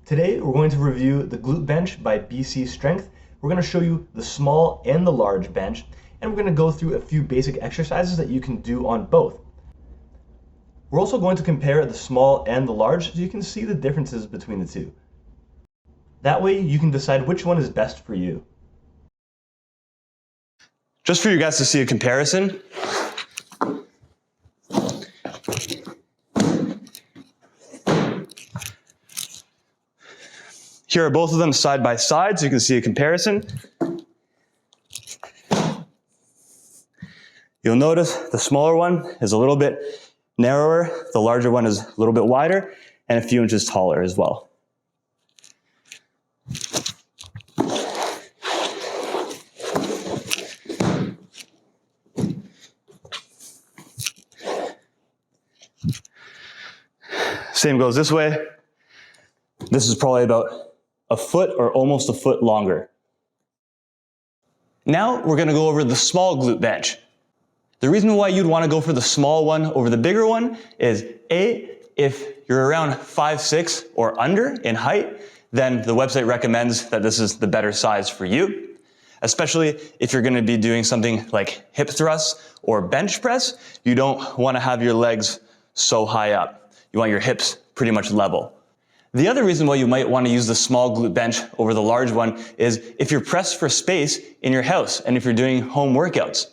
Today, we're going to review the Glute Bench by BC Strength. We're going to show you the small and the large bench, and we're going to go through a few basic exercises that you can do on both. We're also going to compare the small and the large so you can see the differences between the two. That way, you can decide which one is best for you. Just for you guys to see a comparison, here are both of them side by side so you can see a comparison. You'll notice the smaller one is a little bit narrower, the larger one is a little bit wider, and a few inches taller as well. Same goes this way. This is probably about a foot or almost a foot longer. Now we're going to go over the small glute bench. The reason why you'd want to go for the small one over the bigger one is A, if you're around 5'6" or under in height, then the website recommends that this is the better size for you. Especially if you're going to be doing something like hip thrusts or bench press, you don't want to have your legs so high up. You want your hips pretty much level. The other reason why you might want to use the small glute bench over the large one is if you're pressed for space in your house and if you're doing home workouts.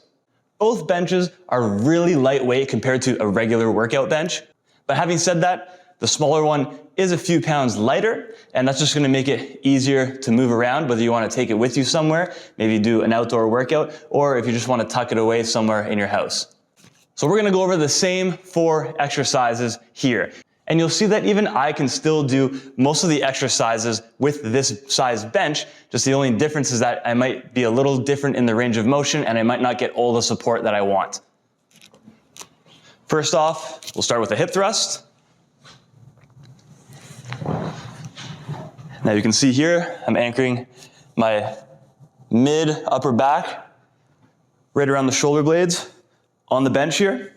Both benches are really lightweight compared to a regular workout bench. But having said that, the smaller one is a few pounds lighter, and that's just going to make it easier to move around, whether you want to take it with you somewhere, maybe do an outdoor workout, or if you just want to tuck it away somewhere in your house. So we're going to go over the same 4 exercises here. And you'll see that even I can still do most of the exercises with this size bench. Just the only difference is that I might be a little different in the range of motion and I might not get all the support that I want. First off, we'll start with a hip thrust. Now you can see here, I'm anchoring my mid upper back right around the shoulder blades on the bench here.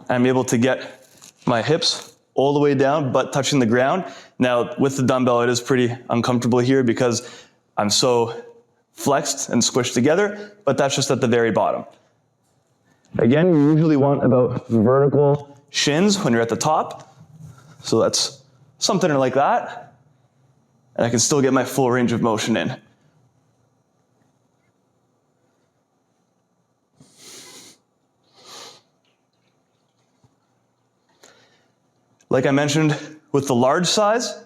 I'm able to get my hips all the way down, butt touching the ground. Now, with the dumbbell, it is pretty uncomfortable here because I'm so flexed and squished together, but that's just at the very bottom. Again, you usually want about vertical shins when you're at the top. So that's something like that. And I can still get my full range of motion in. Like I mentioned, with the large size,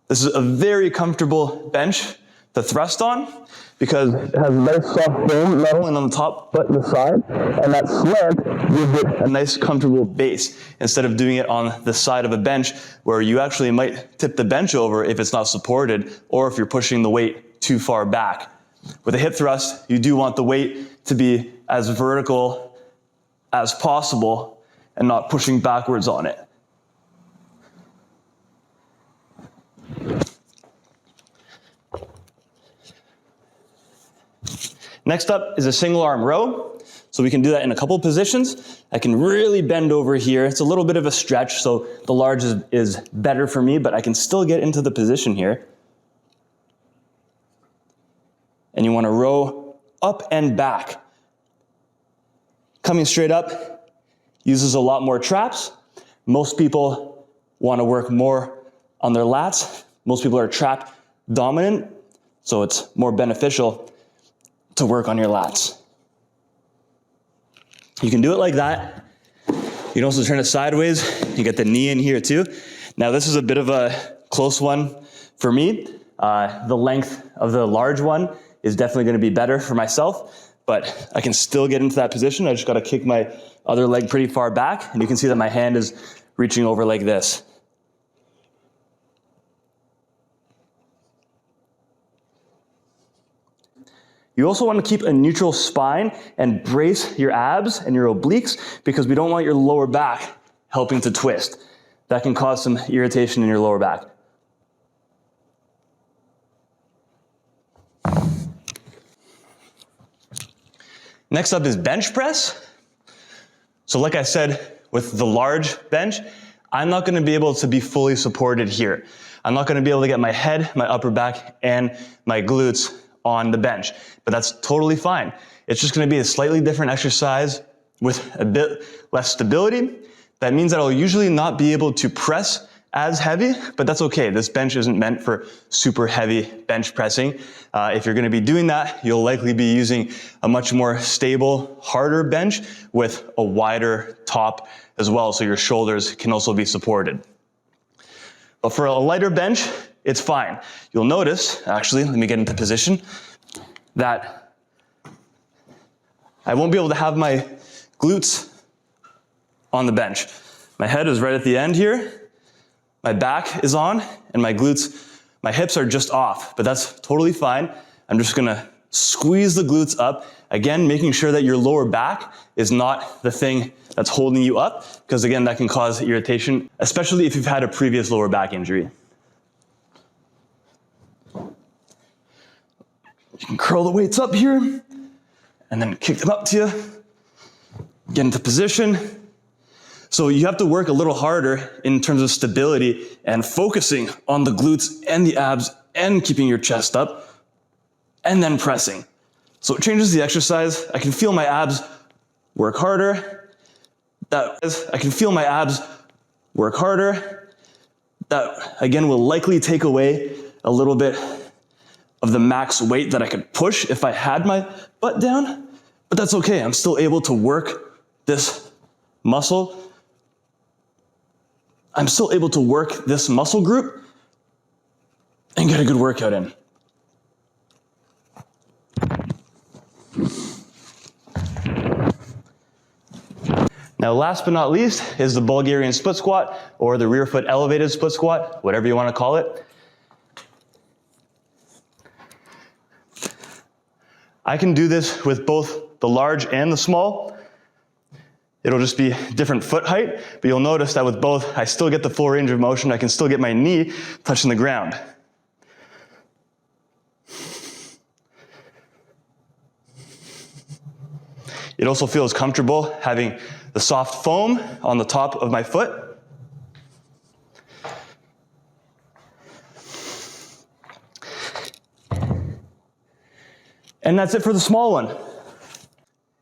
this is a very comfortable bench to thrust on because it has a nice soft foam metal and on the top but the side, and that slant gives it a nice comfortable base instead of doing it on the side of a bench where you actually might tip the bench over if it's not supported or if you're pushing the weight too far back. With a hip thrust, you do want the weight to be as vertical as possible and not pushing backwards on it. Next up is a single arm row. So we can do that in a couple positions. I can really bend over here. It's a little bit of a stretch, so the large is better for me, but I can still get into the position here. And you want to row up and back. Coming straight up uses a lot more traps. Most people want to work more on their lats. Most people are trap dominant, so it's more beneficial to work on your lats. You can do it like that. You can also turn it sideways. You get the knee in here too. Now this is a bit of a close one for me. The length of the large one is definitely going to be better for myself, but I can still get into that position. I just got to kick my other leg pretty far back, and you can see that my hand is reaching over like this. You also want to keep a neutral spine and brace your abs and your obliques because we don't want your lower back helping to twist. That can cause some irritation in your lower back. Next up is bench press. So like I said, with the large bench, I'm not going to be able to be fully supported here. I'm not gonna be able to get my head, my upper back, and my glutes on the bench, but that's totally fine. It's just gonna be a slightly different exercise with a bit less stability. That means that I'll usually not be able to press as heavy, but that's okay. This bench isn't meant for super heavy bench pressing. If you're gonna be doing that, you'll likely be using a much more stable, harder bench with a wider top as well, so your shoulders can also be supported. But for a lighter bench, it's fine. You'll notice, actually, let me get into position, that I won't be able to have my glutes on the bench. My head is right at the end here. My back is on, and my glutes, my hips are just off, but that's totally fine. I'm just gonna squeeze the glutes up, again, making sure that your lower back is not the thing that's holding you up, because again, that can cause irritation, especially if you've had a previous lower back injury. You can curl the weights up here, and then kick them up to you. Get into position. So you have to work a little harder in terms of stability and focusing on the glutes and the abs and keeping your chest up and then pressing. So it changes the exercise. I can feel my abs work harder. I can feel my abs work harder. That again will likely take away a little bit of the max weight that I could push if I had my butt down, but that's okay. I'm still able to work this muscle. I'm still able to work this muscle group and get a good workout in. Now, last but not least is the Bulgarian split squat or the rear foot elevated split squat, whatever you want to call it. I can do this with both the large and the small. It'll just be different foot height, but you'll notice that with both, I still get the full range of motion. I can still get my knee touching the ground. It also feels comfortable having the soft foam on the top of my foot. And that's it for the small one.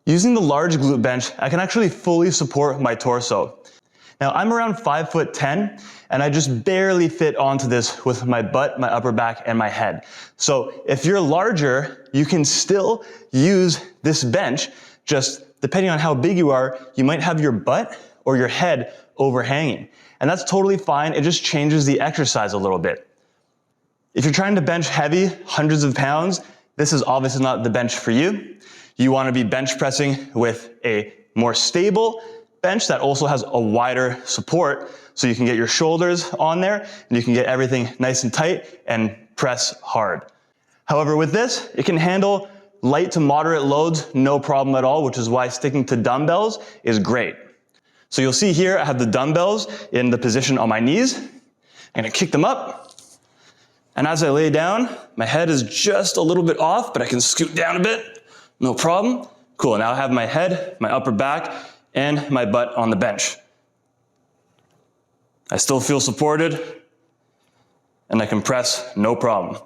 Using the large glute bench, I can actually fully support my torso. Now I'm around 5'10", and I just barely fit onto this with my butt, my upper back, and my head. So if you're larger, you can still use this bench, just depending on how big you are, you might have your butt or your head overhanging. And that's totally fine, it just changes the exercise a little bit. If you're trying to bench heavy, hundreds of pounds, this is obviously not the bench for you. You want to be bench pressing with a more stable bench that also has a wider support so you can get your shoulders on there and you can get everything nice and tight and press hard. However, with this, it can handle light to moderate loads, no problem at all, which is why sticking to dumbbells is great. So you'll see here, I have the dumbbells in the position on my knees. I'm gonna kick them up. And as I lay down, my head is just a little bit off, but I can scoot down a bit. No problem. Cool, now I have my head, my upper back, and my butt on the bench. I still feel supported, and I can press no problem.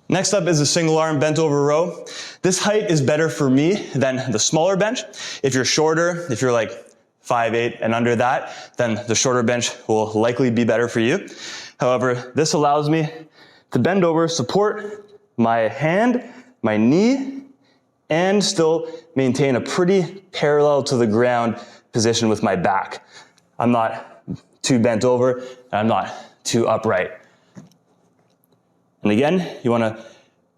Next up is a single arm bent over row. This height is better for me than the smaller bench. If you're shorter, if you're like 5'8" and under that, then the shorter bench will likely be better for you. However, this allows me to bend over, support my hand, my knee, and still maintain a pretty parallel to the ground position with my back. I'm not too bent over, and I'm not too upright. And again, you want to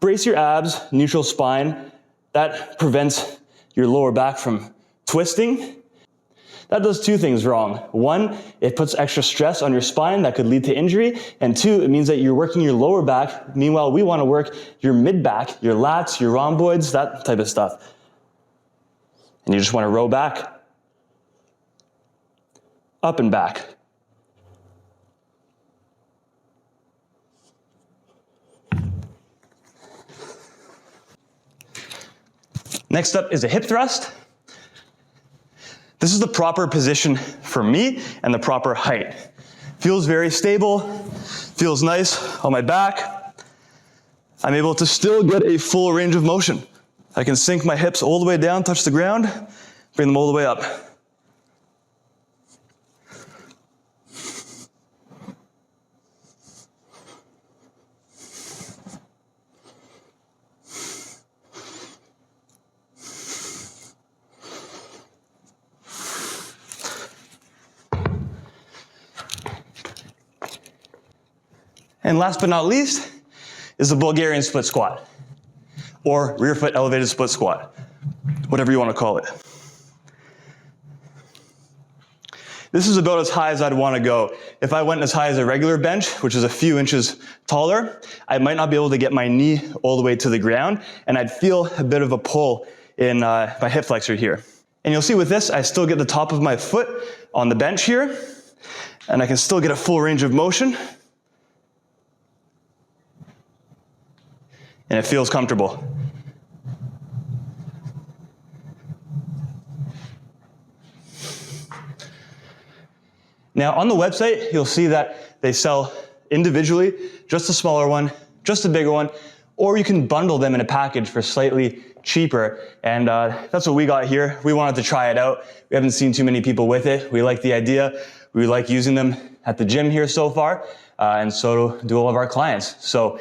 brace your abs, neutral spine. That prevents your lower back from twisting. That does two things wrong. One, it puts extra stress on your spine that could lead to injury. And two, it means that you're working your lower back. Meanwhile, we want to work your mid-back, your lats, your rhomboids, that type of stuff. And you just want to row back, up and back. Next up is a hip thrust. This is the proper position for me and the proper height. Feels very stable, feels nice on my back. I'm able to still get a full range of motion. I can sink my hips all the way down, touch the ground, bring them all the way up. And last but not least is the Bulgarian split squat, or rear foot elevated split squat, whatever you want to call it. This is about as high as I'd want to go. If I went as high as a regular bench, which is a few inches taller, I might not be able to get my knee all the way to the ground, and I'd feel a bit of a pull in my hip flexor here. And you'll see with this, I still get the top of my foot on the bench here, and I can still get a full range of motion. And it feels comfortable. Now on the website, you'll see that they sell individually, just a smaller one, just a bigger one, or you can bundle them in a package for slightly cheaper. And that's what we got here. We wanted to try it out. We haven't seen too many people with it. We like the idea. We like using them at the gym here so far, and so do all of our clients. So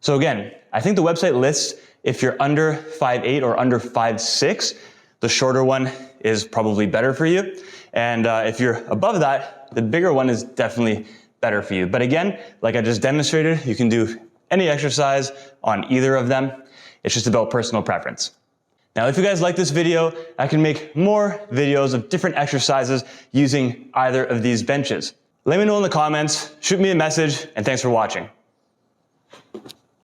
again, I think the website lists if you're under 5'8" or under 5'6", the shorter one is probably better for you. And if you're above that, the bigger one is definitely better for you. But again, like I just demonstrated, you can do any exercise on either of them. It's just about personal preference. Now, if you guys like this video, I can make more videos of different exercises using either of these benches. Let me know in the comments, shoot me a message, and thanks for watching.